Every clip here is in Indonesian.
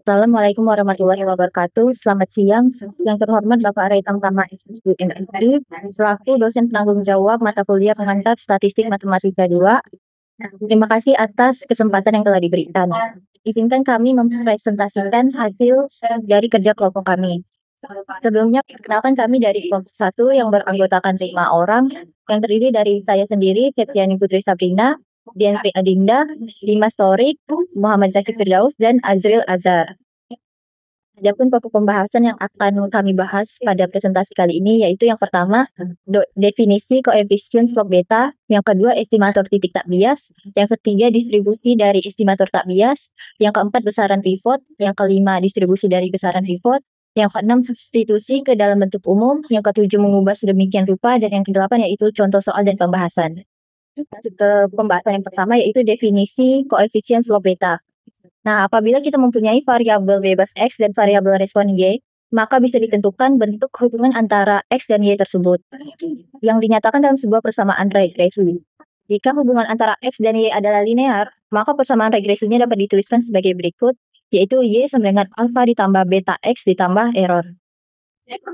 Assalamualaikum warahmatullahi wabarakatuh. Selamat siang. Yang terhormat Bapak Ray Tamtama SPSI MSI, selaku dosen penanggung jawab mata kuliah pengantar Statistik Matematika 2. Terima kasih atas kesempatan yang telah diberikan. Izinkan kami mempresentasikan hasil dari kerja kelompok kami. Sebelumnya, perkenalkan kami dari kelompok 1 yang beranggotakan 5 orang, yang terdiri dari saya sendiri, Septiani Putri Sabrina, Dian Pri Adinda, Dimas Torik, Muhammad Zaki Firdaus, dan Azril Azhar. Adapun pokok pembahasan yang akan kami bahas pada presentasi kali ini yaitu yang pertama, definisi koefisien slope beta, yang kedua estimator titik tak bias, yang ketiga distribusi dari estimator tak bias, yang keempat besaran pivot, yang kelima distribusi dari besaran pivot, yang keenam substitusi ke dalam bentuk umum, yang ketujuh mengubah sedemikian rupa, dan yang kedelapan yaitu contoh soal dan pembahasan. Masuk ke pembahasan yang pertama yaitu definisi koefisien slope beta. Nah, apabila kita mempunyai variabel bebas X dan variabel respon Y, maka bisa ditentukan bentuk hubungan antara X dan Y tersebut, yang dinyatakan dalam sebuah persamaan regresi. Jika hubungan antara X dan Y adalah linear, maka persamaan regresinya dapat dituliskan sebagai berikut, yaitu Y sama dengan alfa ditambah beta X ditambah error.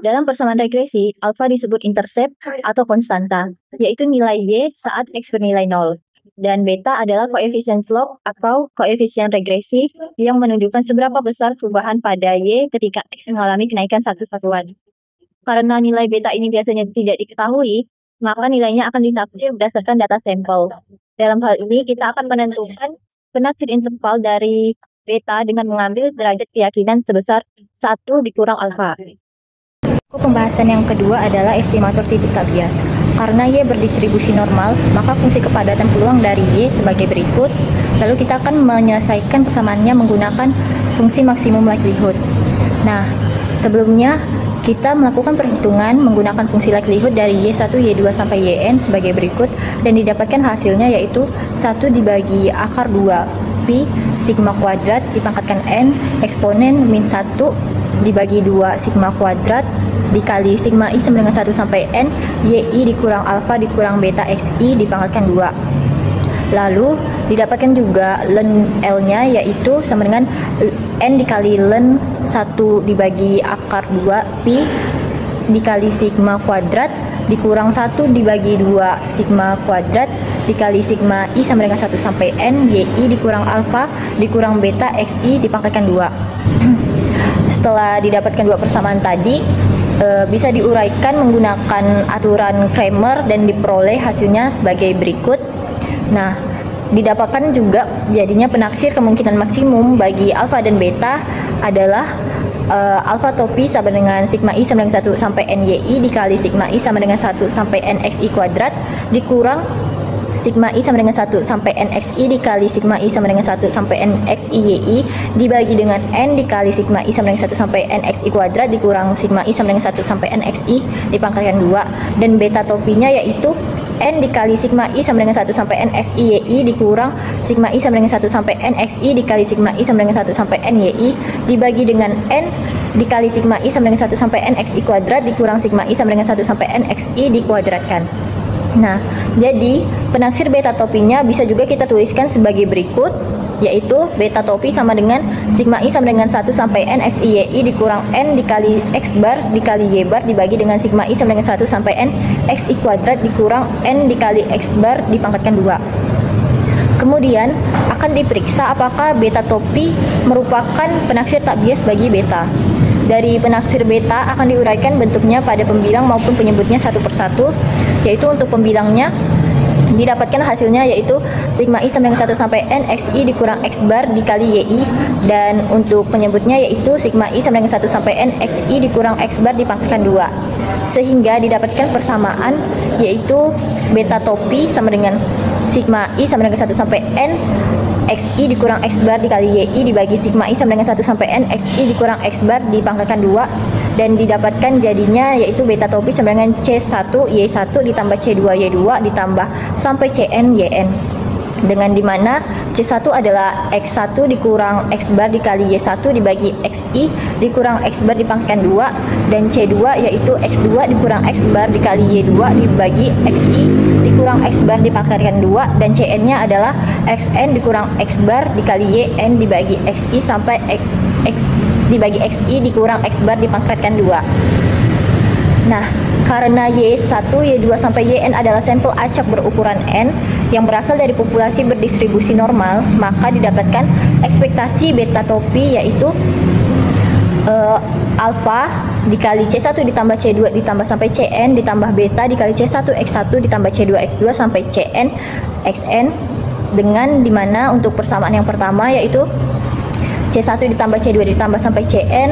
Dalam persamaan regresi, alfa disebut intercept atau konstanta, yaitu nilai Y saat X bernilai 0. Dan beta adalah koefisien slope atau koefisien regresi yang menunjukkan seberapa besar perubahan pada Y ketika X mengalami kenaikan satu satuan. Karena nilai beta ini biasanya tidak diketahui, maka nilainya akan ditaksir berdasarkan data sampel. Dalam hal ini, kita akan menentukan penaksir interval dari beta dengan mengambil derajat keyakinan sebesar 1 dikurang alfa. Pembahasan yang kedua adalah estimator titik tak bias. Karena Y berdistribusi normal, maka fungsi kepadatan peluang dari Y sebagai berikut. Lalu kita akan menyelesaikan persamaannya menggunakan fungsi maksimum likelihood. Nah, sebelumnya kita melakukan perhitungan menggunakan fungsi likelihood dari Y1, Y2 sampai Yn sebagai berikut, dan didapatkan hasilnya yaitu 1 dibagi akar 2 pi sigma kuadrat dipangkatkan n eksponen min 1 dibagi 2 sigma kuadrat dikali sigma i sama dengan 1 sampai n yi dikurang alfa dikurang beta xi dipangkatkan 2. Lalu didapatkan juga ln L-nya yaitu sama dengan n dikali ln 1 dibagi akar 2 pi dikali sigma kuadrat dikurang 1 dibagi 2 sigma kuadrat dikali sigma i sama dengan 1 sampai n yi dikurang alfa dikurang beta xi dipangkatkan 2. Setelah didapatkan dua persamaan tadi, bisa diuraikan menggunakan aturan Cramer dan diperoleh hasilnya sebagai berikut. Nah, didapatkan juga jadinya penaksir kemungkinan maksimum bagi alfa dan beta adalah alfa topi sama dengan sigma i sama dengan 1 sampai n yi dikali sigma i sama dengan 1 sampai n xi kuadrat dikurang sigma i sama dengan 1 sampai n xi dikali sigma i sama dengan 1 sampai n xi yi dibagi dengan n dikali sigma i sama dengan 1 sampai n xi kuadrat dikurang sigma i sama dengan 1 sampai n xi dipangkatkan 2, dan beta topinya yaitu n dikali sigma i sama dengan 1 sampai n xi yi dikurang sigma i sama dengan 1 sampai n xi dikali sigma i sama dengan 1 sampai n yi dibagi dengan n dikali sigma i sama dengan 1 sampai n xi kuadrat dikurang sigma i sama dengan 1 sampai n xi dikuadratkan. Nah, jadi penaksir beta topinya bisa juga kita tuliskan sebagai berikut, yaitu beta topi sama dengan sigma i sama dengan 1 sampai n xi yi dikurang n dikali x bar dikali y bar dibagi dengan sigma i sama dengan 1 sampai n xi kuadrat dikurang n dikali x bar dipangkatkan 2. Kemudian akan diperiksa apakah beta topi merupakan penaksir tak bias bagi beta. Dari penaksir beta akan diuraikan bentuknya pada pembilang maupun penyebutnya satu persatu, yaitu untuk pembilangnya didapatkan hasilnya yaitu sigma i sama dengan 1 sampai n xi dikurang x bar dikali yi, dan untuk penyebutnya yaitu sigma i sama dengan 1 sampai n xi dikurang x bar dipangkatkan 2, sehingga didapatkan persamaan yaitu beta topi sama dengan sigma i sama dengan 1 sampai n xi dikurang x bar dikali yi dibagi sigma i sama dengan 1 sampai n xi dikurang x bar dipangkatkan 2, dan didapatkan jadinya yaitu beta topi sama dengan C1 Y1 ditambah C2 Y2 ditambah sampai Cn Yn, dengan dimana C1 adalah X1 dikurang X bar dikali Y1 dibagi Xi dikurang X bar dipangkatkan 2, dan C2 yaitu X2 dikurang X bar dikali Y2 dibagi Xi dikurang X bar dipangkatkan 2, dan Cn nya adalah Xn dikurang X bar dikali Yn dibagi Xi sampai X dibagi XI dikurang X bar dipangkatkan 2. Nah, karena Y1, Y2 sampai YN adalah sampel acak berukuran N yang berasal dari populasi berdistribusi normal, maka didapatkan ekspektasi beta topi yaitu alfa dikali C1 ditambah C2 ditambah sampai Cn ditambah beta dikali C1 X1 ditambah C2 X2 sampai Cn Xn, dengan dimana untuk persamaan yang pertama yaitu C1 ditambah C2 ditambah sampai Cn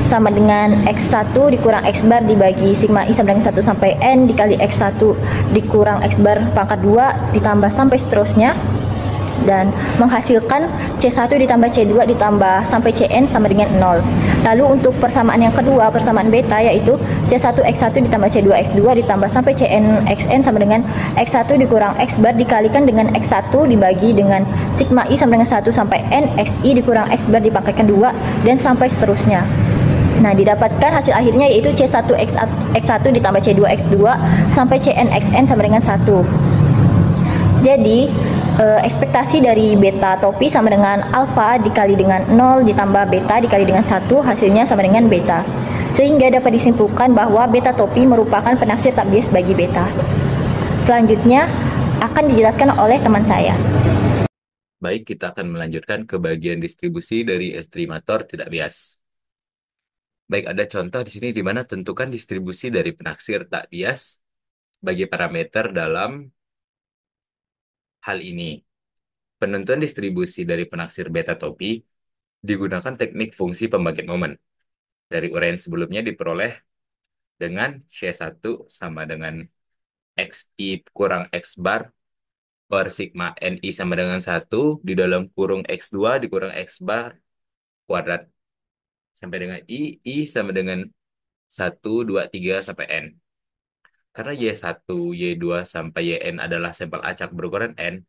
sama dengan X1 dikurang X bar dibagi sigma I sama dengan 1 sampai N dikali X1 dikurang X bar pangkat 2 ditambah sampai seterusnya, dan menghasilkan C1 ditambah C2 ditambah sampai Cn sama dengan 0. Lalu untuk persamaan yang kedua, persamaan beta, yaitu C1 X1 ditambah C2 X2 ditambah sampai Cn Xn sama dengan X1 dikurang X bar dikalikan dengan X1 dibagi dengan sigma I sama dengan 1 sampai N Xi dikurang X bar dipangkatkan 2 dan sampai seterusnya. Nah, didapatkan hasil akhirnya yaitu C1 X1 ditambah C2 X2 sampai Cn Xn sama dengan 1. Jadi, ekspektasi dari beta topi sama dengan alfa dikali dengan 0 ditambah beta dikali dengan 1, hasilnya sama dengan beta. Sehingga dapat disimpulkan bahwa beta topi merupakan penaksir tak bias bagi beta. Selanjutnya akan dijelaskan oleh teman saya. Baik, kita akan melanjutkan ke bagian distribusi dari estimator tidak bias. Baik, ada contoh di sini di mana tentukan distribusi dari penaksir tak bias bagi parameter dalam hal ini. Penentuan distribusi dari penaksir beta topi digunakan teknik fungsi pembangkit momen. Dari uraian sebelumnya diperoleh dengan C1 sama dengan XI kurang X bar per sigma NI sama dengan 1 di dalam kurung X2 dikurang X bar kuadrat sampai dengan I sama dengan 1, 2, 3 sampai N. Karena Y1, Y2 sampai YN adalah sampel acak berukuran N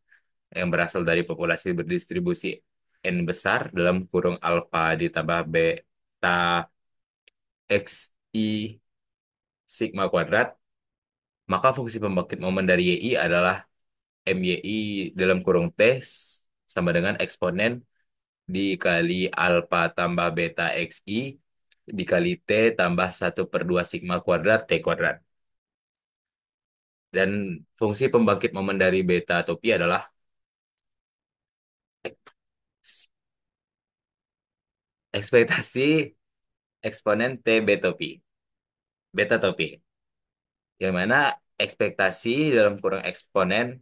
yang berasal dari populasi berdistribusi N besar dalam kurung alfa ditambah beta XI sigma kuadrat, maka fungsi pembangkit momen dari YI adalah MYI dalam kurung T sama dengan eksponen dikali alfa tambah beta XI dikali T tambah 1/2 sigma kuadrat T kuadrat. Dan fungsi pembangkit momen dari beta topi adalah ekspektasi eksponen T beta topi. Beta topi. Yang mana ekspektasi dalam kurung eksponen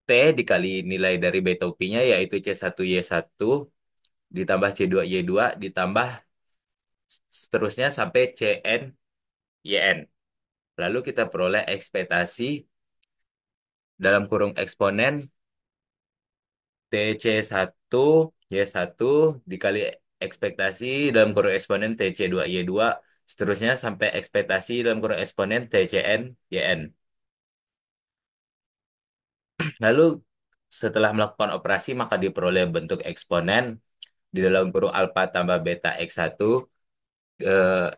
T dikali nilai dari beta topinya yaitu C1Y1 ditambah C2Y2 ditambah seterusnya sampai CN YN. Lalu kita peroleh ekspektasi dalam kurung eksponen TC1 Y1 dikali ekspektasi dalam kurung eksponen TC2Y2 seterusnya sampai ekspektasi dalam kurung eksponen TCN YN. Lalu setelah melakukan operasi maka diperoleh bentuk eksponen di dalam kurung alfa tambah beta X1 eh,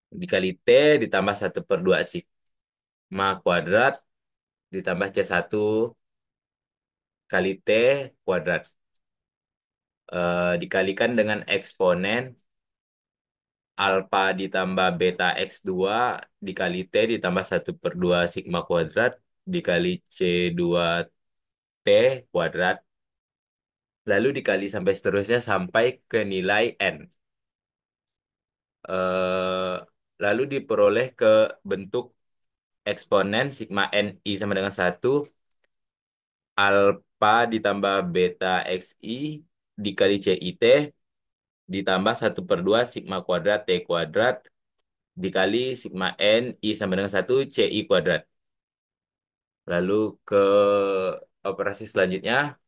dikali T ditambah 1/2 sigma kuadrat ditambah C1 kali T kuadrat dikalikan dengan eksponen alfa ditambah beta X2 dikali T ditambah 1/2 sigma kuadrat dikali C2T kuadrat lalu dikali sampai seterusnya sampai ke nilai N. Eh, Lalu diperoleh ke bentuk eksponen sigma NI sama dengan 1 alfa ditambah beta XI dikali CIT ditambah 1/2 sigma kuadrat T kuadrat dikali sigma N I sama dengan 1 CI kuadrat. Lalu ke operasi selanjutnya,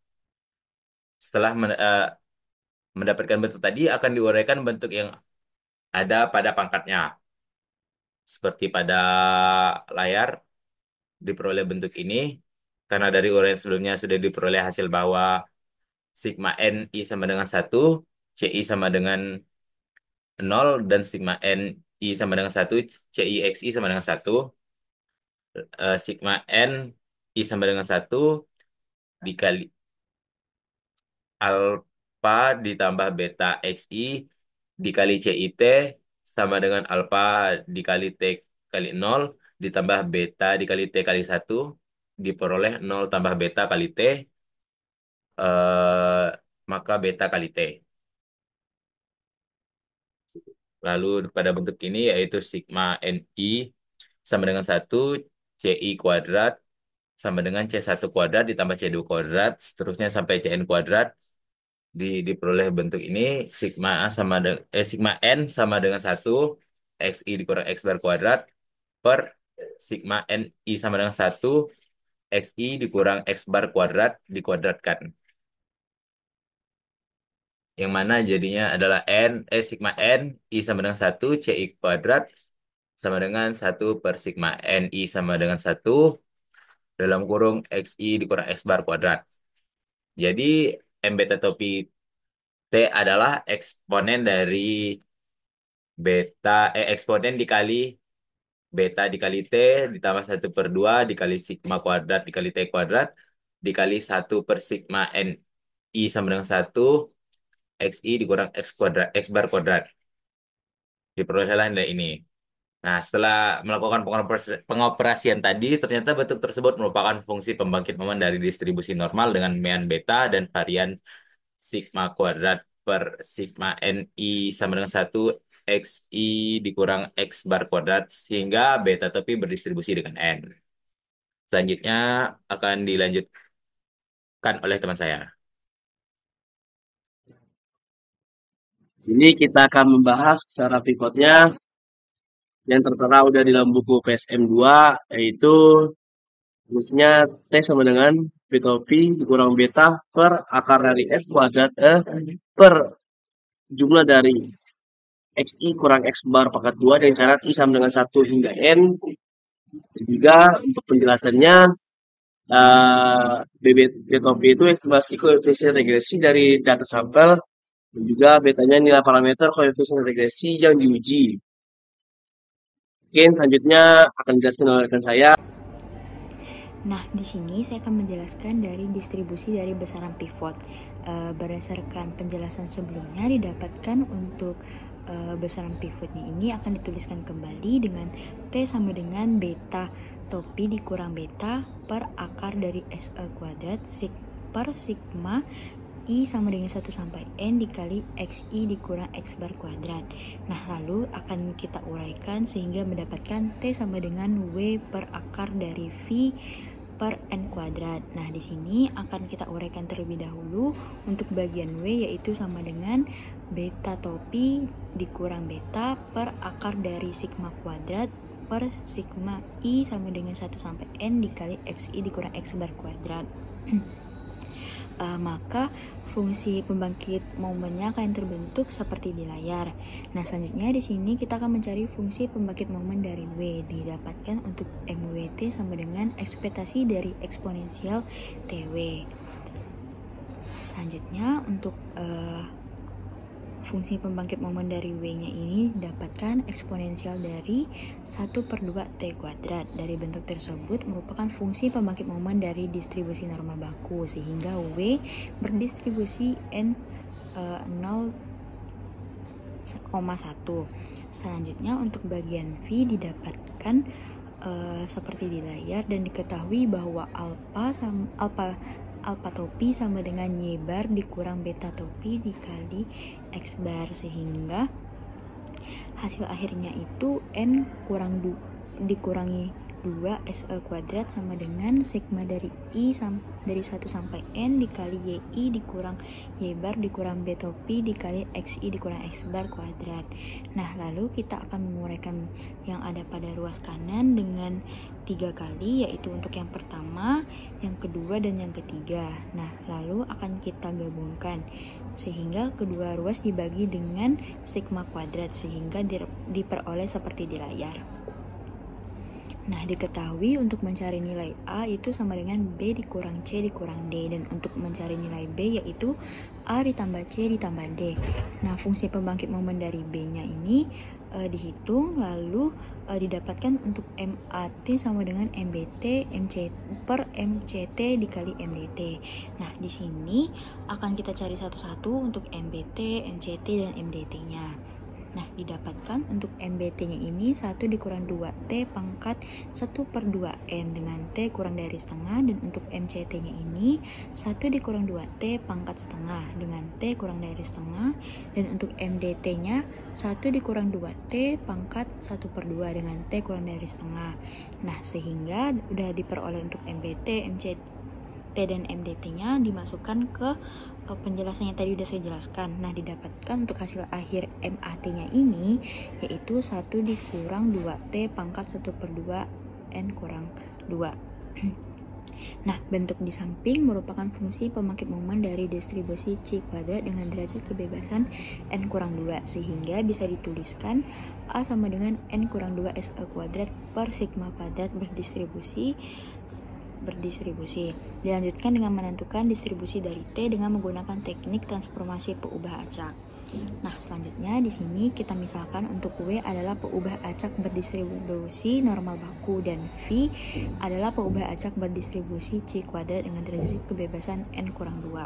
setelah mendapatkan bentuk tadi akan diuraikan bentuk yang ada pada pangkatnya. Seperti pada layar diperoleh bentuk ini, karena dari uraian sebelumnya sudah diperoleh hasil bahwa sigma N I sama dengan 1, CI sama dengan 0, dan sigma N I sama dengan 1, CI XI sama dengan 1. Sigma N I sama dengan 1 dikali alfa ditambah beta XI dikali CIT sama dengan alfa dikali T kali 0 ditambah beta dikali T kali 1 diperoleh 0 tambah beta kali T eh, maka beta kali T. Lalu pada bentuk ini yaitu sigma NI sama dengan 1 CI kuadrat sama dengan C1 kuadrat ditambah C2 kuadrat seterusnya sampai Cn kuadrat diperoleh bentuk ini sigma N sama dengan 1 XI dikurang X bar kuadrat per sigma NI sama dengan 1 XI dikurang X bar kuadrat dikuadratkan. Yang mana jadinya adalah sigma N I sama dengan 1 CI kuadrat sama dengan 1 per sigma NI sama dengan 1 dalam kurung XI dikurang X bar kuadrat. Jadi M beta topi T adalah eksponen dari eksponen dikali beta dikali T ditambah 1/2 dikali sigma kuadrat dikali T kuadrat dikali 1 per sigma NI sama dengan 1 XI dikurang X kuadrat X bar kuadrat. Diperolehlah nilai ini. Nah, setelah melakukan pengoperasian tadi, ternyata bentuk tersebut merupakan fungsi pembangkit momen dari distribusi normal dengan mean beta dan varian sigma kuadrat per sigma NI sama dengan 1 XI dikurang X bar kuadrat sehingga beta topi berdistribusi dengan N. Selanjutnya akan dilanjutkan oleh teman saya. Sini kita akan membahas cara pivotnya yang tertera udah di dalam buku PSM 2, yaitu rumusnya T sama dengan beta P dikurang beta per akar dari S kuadrat per jumlah dari XI kurang X bar pangkat 2 dengan syarat I sama dengan 1 hingga N. Dan juga untuk penjelasannya beta P itu estimasi koefisien regresi dari data sampel dan juga betanya nilai parameter koefisien regresi yang diuji. Oke, selanjutnya akan dijelaskan oleh rekan saya. Nah, di sini saya akan menjelaskan dari distribusi dari besaran pivot. Berdasarkan penjelasan sebelumnya didapatkan untuk besaran pivotnya ini akan dituliskan kembali dengan T sama dengan beta topi dikurang beta per akar dari SE kuadrat per sigma I sama dengan 1 sampai N dikali XI dikurang X bar kuadrat. Nah, lalu akan kita uraikan sehingga mendapatkan T sama dengan W per akar dari V per N kuadrat. Nah, di sini akan kita uraikan terlebih dahulu untuk bagian W, yaitu sama dengan beta topi dikurang beta per akar dari sigma kuadrat per sigma I sama dengan 1 sampai N dikali XI dikurang X bar kuadrat. Maka fungsi pembangkit momennya akan terbentuk seperti di layar. Nah, selanjutnya di sini kita akan mencari fungsi pembangkit momen dari W. Didapatkan untuk MWT sama dengan ekspektasi dari eksponensial TW. Selanjutnya untuk fungsi pembangkit momen dari W-nya ini dapatkan eksponensial dari 1/2 T kuadrat. Dari bentuk tersebut merupakan fungsi pembangkit momen dari distribusi normal baku, sehingga W berdistribusi N 0,1. Selanjutnya untuk bagian V didapatkan seperti di layar dan diketahui bahwa alpha topi sama dengan Y bar dikurang beta topi dikali X bar, sehingga hasil akhirnya itu N dikurangi 2 SE kuadrat sama dengan sigma dari I dari 1 sampai N dikali YI dikurang Y bar dikurang B topi dikali XI dikurang X bar kuadrat. Nah, lalu kita akan menguraikan yang ada pada ruas kanan dengan 3 kali, yaitu untuk yang pertama, yang kedua, dan yang ketiga. Nah, lalu akan kita gabungkan sehingga kedua ruas dibagi dengan sigma kuadrat sehingga diperoleh seperti di layar. Nah, diketahui untuk mencari nilai A itu sama dengan B dikurang C dikurang D, dan untuk mencari nilai B yaitu A ditambah C ditambah D. Nah, fungsi pembangkit momen dari B-nya ini dihitung, lalu didapatkan untuk MAT sama dengan MBT MC per MCT dikali MDT. Nah, di sini akan kita cari satu-satu untuk MBT, MCT, dan MDT-nya. Nah, didapatkan untuk MBT-nya ini 1 dikurang 2T pangkat 1 per 2N dengan T kurang dari setengah, dan untuk MCT-nya ini 1 dikurang 2T pangkat setengah dengan T kurang dari setengah, dan untuk MDT-nya 1 dikurang 2T pangkat 1 per 2 dengan T kurang dari setengah. Nah, sehingga udah diperoleh untuk MBT, MCT, dan MDT-nya dimasukkan ke penjelasan yang tadi udah saya jelaskan. Nah, didapatkan untuk hasil akhir MAT-nya ini yaitu 1 dikurang 2T pangkat 1 per 2 N kurang 2. Nah, bentuk di samping merupakan fungsi pembangkit momen dari distribusi C kuadrat dengan derajat kebebasan N kurang 2, sehingga bisa dituliskan A sama dengan N kurang 2 SA kuadrat per sigma kuadrat berdistribusi. Dilanjutkan dengan menentukan distribusi dari T dengan menggunakan teknik transformasi peubah acak. Nah, selanjutnya di sini kita misalkan untuk W adalah peubah acak berdistribusi normal baku, dan V adalah peubah acak berdistribusi C kuadrat dengan derajat kebebasan N kurang 2.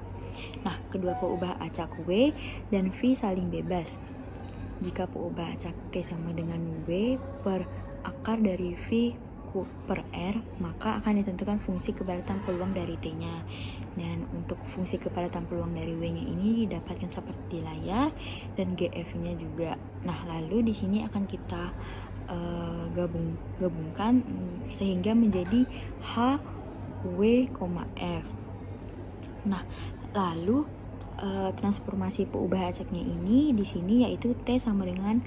Nah, kedua peubah acak W dan V saling bebas. Jika peubah acak T sama dengan W per akar dari V per R, maka akan ditentukan fungsi kepadatan peluang dari T-nya. Dan untuk fungsi kepadatan peluang dari W-nya ini didapatkan seperti di layar, dan GF-nya juga. Nah, lalu di sini akan kita gabungkan sehingga menjadi H, W, F. Nah, lalu transformasi peubah acaknya ini di sini yaitu T sama dengan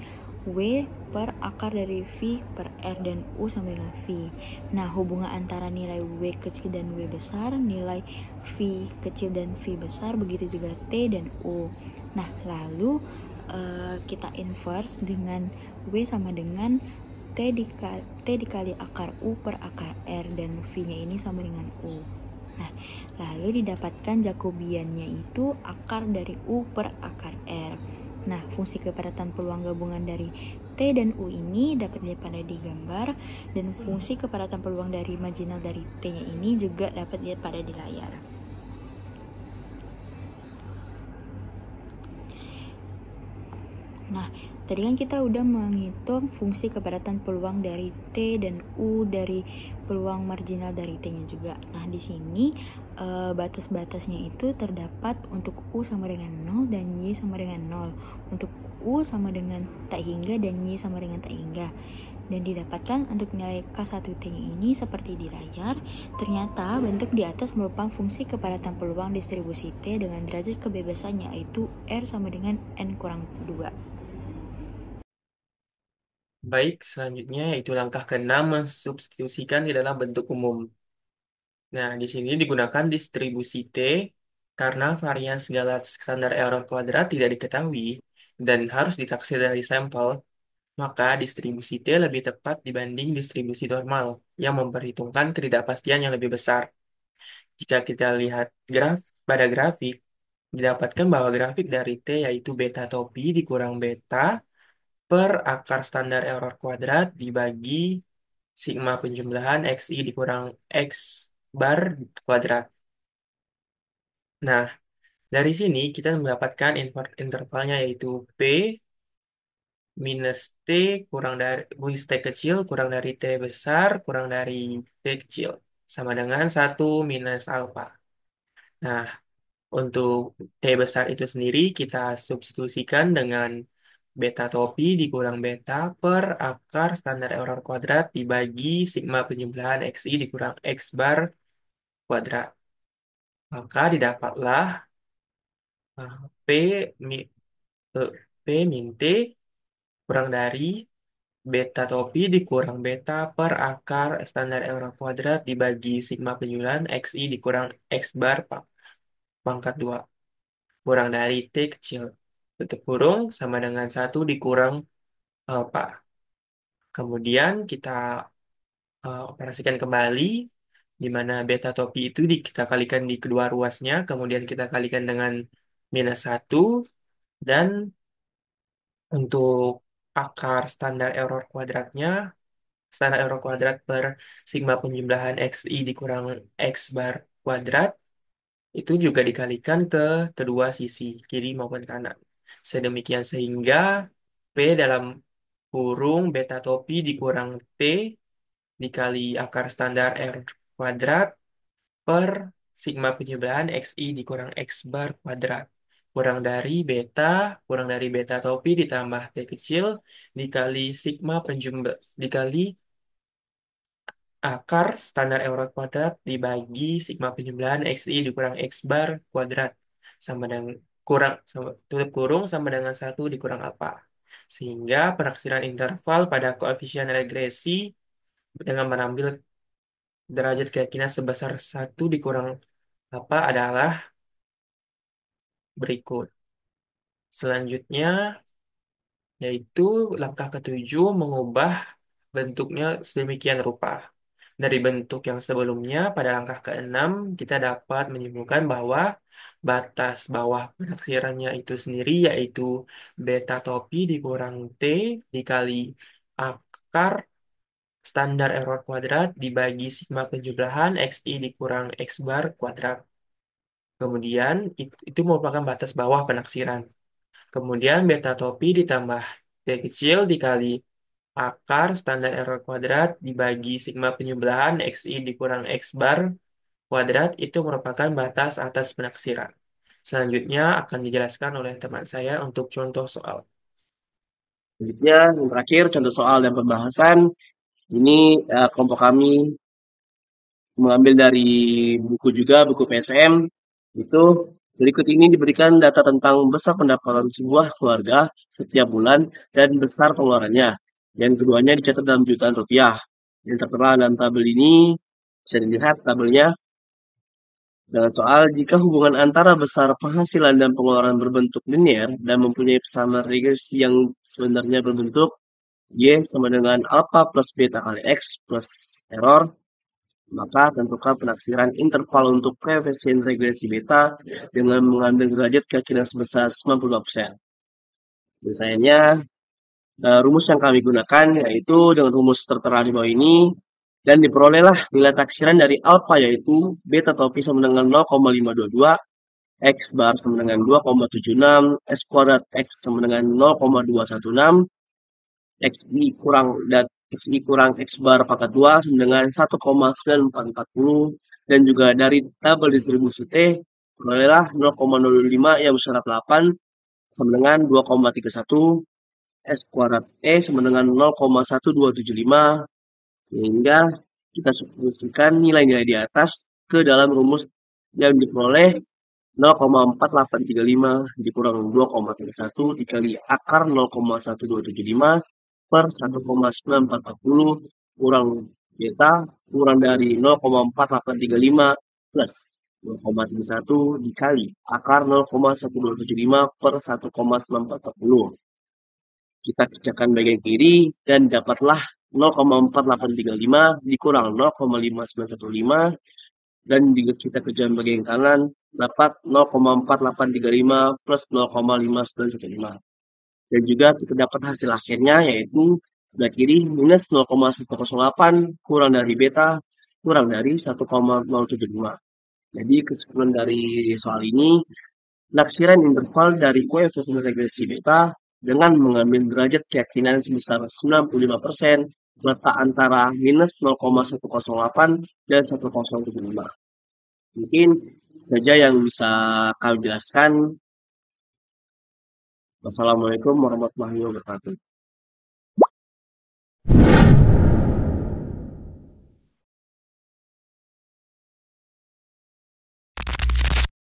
W per akar dari V per R, dan U sama dengan V. Nah, hubungan antara nilai W kecil dan W besar, nilai V kecil dan V besar, begitu juga T dan U. Nah, lalu kita inverse dengan W sama dengan T dikali akar U per akar R, dan V-nya ini sama dengan U. Nah, lalu didapatkan Jacobiannya itu akar dari U per akar R. Nah, fungsi kepadatan peluang gabungan dari T dan U ini dapat dilihat pada di gambar, dan fungsi kepadatan peluang dari marginal dari T-nya ini juga dapat dilihat pada di layar. Nah, tadi kan kita udah menghitung fungsi kepadatan peluang dari T dan U dari peluang marginal dari T-nya juga. Nah, di sini batas-batasnya itu terdapat untuk U sama dengan 0 dan Y sama dengan 0. Untuk U sama dengan tak hingga dan Y sama dengan tak hingga. Dan didapatkan untuk nilai K1T-nya ini seperti di layar. Ternyata bentuk di atas merupakan fungsi kepadatan peluang distribusi T dengan derajat kebebasannya yaitu R sama dengan N kurang 2. Baik, selanjutnya yaitu langkah ke-6 mensubstitusikan di dalam bentuk umum. Nah, di sini digunakan distribusi T karena varian segala standar error kuadrat tidak diketahui dan harus ditaksir dari sampel, maka distribusi T lebih tepat dibanding distribusi normal yang memperhitungkan ketidakpastian yang lebih besar. Jika kita lihat pada grafik, didapatkan bahwa grafik dari T yaitu beta topi dikurang beta per akar standar error kuadrat dibagi sigma penjumlahan XI dikurang X bar kuadrat. Nah, dari sini kita mendapatkan intervalnya yaitu P minus T kurang dari T kecil kurang dari T besar kurang dari T kecil sama dengan 1 minus alfa. Nah, untuk T besar itu sendiri kita substitusikan dengan beta topi dikurang beta per akar standar error kuadrat dibagi sigma penjumlahan XI dikurang X bar kuadrat. Maka didapatlah P, mi, P min T kurang dari beta topi dikurang beta per akar standar error kuadrat dibagi sigma penjumlahan XI dikurang X bar pangkat 2 kurang dari T kecil. Tutup kurung sama dengan 1 dikurang alfa. Kemudian kita operasikan kembali, di mana beta topi itu kita kalikan di kedua ruasnya, kemudian kita kalikan dengan -1, dan untuk akar standar error kuadratnya, standar error kuadrat per sigma penjumlahan XI dikurang X bar kuadrat, itu juga dikalikan ke kedua sisi, kiri maupun kanan. Sedemikian sehingga P dalam kurung beta topi dikurang T dikali akar standar R kuadrat per sigma penjumlahan XI dikurang X bar kuadrat. Kurang dari beta topi ditambah T kecil dikali sigma dikali akar standar error kuadrat dibagi sigma penjumlahan XI dikurang X bar kuadrat sama dengan tutup kurung sama dengan 1 dikurang alfa. Sehingga penaksiran interval pada koefisien regresi dengan mengambil derajat keyakinan sebesar 1 dikurang alfa adalah berikut. Selanjutnya yaitu langkah ketujuh mengubah bentuknya sedemikian rupa. Dari bentuk yang sebelumnya, pada langkah ke-6, kita dapat menyimpulkan bahwa batas bawah penaksirannya itu sendiri yaitu beta topi dikurang T dikali akar standar error kuadrat dibagi sigma penjumlahan XI dikurang X bar kuadrat. Kemudian, itu merupakan batas bawah penaksiran. Kemudian, beta topi ditambah T kecil dikali akar standar error kuadrat dibagi sigma penjumlahan XI dikurang X bar kuadrat itu merupakan batas atas penaksiran. Selanjutnya akan dijelaskan oleh teman saya untuk contoh soal. Selanjutnya, yang terakhir, contoh soal dan pembahasan. Ini kelompok kami mengambil dari buku juga, buku PSM. Itu berikut ini diberikan data tentang besar pendapatan sebuah keluarga setiap bulan dan besar pengeluarannya. Dan keduanya dicatat dalam jutaan rupiah. Yang tertera dalam tabel ini, bisa dilihat tabelnya. Dengan soal, jika hubungan antara besar penghasilan dan pengeluaran berbentuk linear dan mempunyai pesanan regresi yang sebenarnya berbentuk Y sama dengan alpha plus beta kali X plus error, maka tentukan penaksiran interval untuk koefisien regresi beta dengan mengambil derajat keyakinan sebesar 95%. Misalnya, rumus yang kami gunakan yaitu dengan rumus tertera di bawah ini, dan diperolehlah nilai taksiran dari alpha yaitu beta topi sama dengan 0,522, X bar sama dengan 2,76, S kuadrat X sama dengan 0,216, XI kurang X bar pangkat 2 sama dengan 1,9440, dan juga dari tabel distribusi T, perolehlah 0,05 yang bersyarat 8 sama dengan 2,31, S kuadrat E sama dengan 0,1275, sehingga kita substitusikan nilai-nilai di atas ke dalam rumus yang diperoleh 0,4835 dikurang 2,31 dikali akar 0,1275 per 1,9440 kurang beta kurang dari 0,4835 plus 0,31 dikali akar 0,1275 per 1,9440. Kita kerjakan bagian kiri dan dapatlah 0,4835 dikurang 0,5915, dan jika kita kerjakan bagian kanan dapat 0,4835 plus 0,5915. Dan juga kita dapat hasil akhirnya yaitu sebelah kiri minus 0,108 kurang dari beta kurang dari 1,075. Jadi kesimpulan dari soal ini, penaksiran interval dari koefisien regresi beta dengan mengambil derajat keyakinan sebesar 95% letak antara minus 0,108 dan 1,075. Mungkin saja yang bisa kami jelaskan. Wassalamualaikum warahmatullahi wabarakatuh.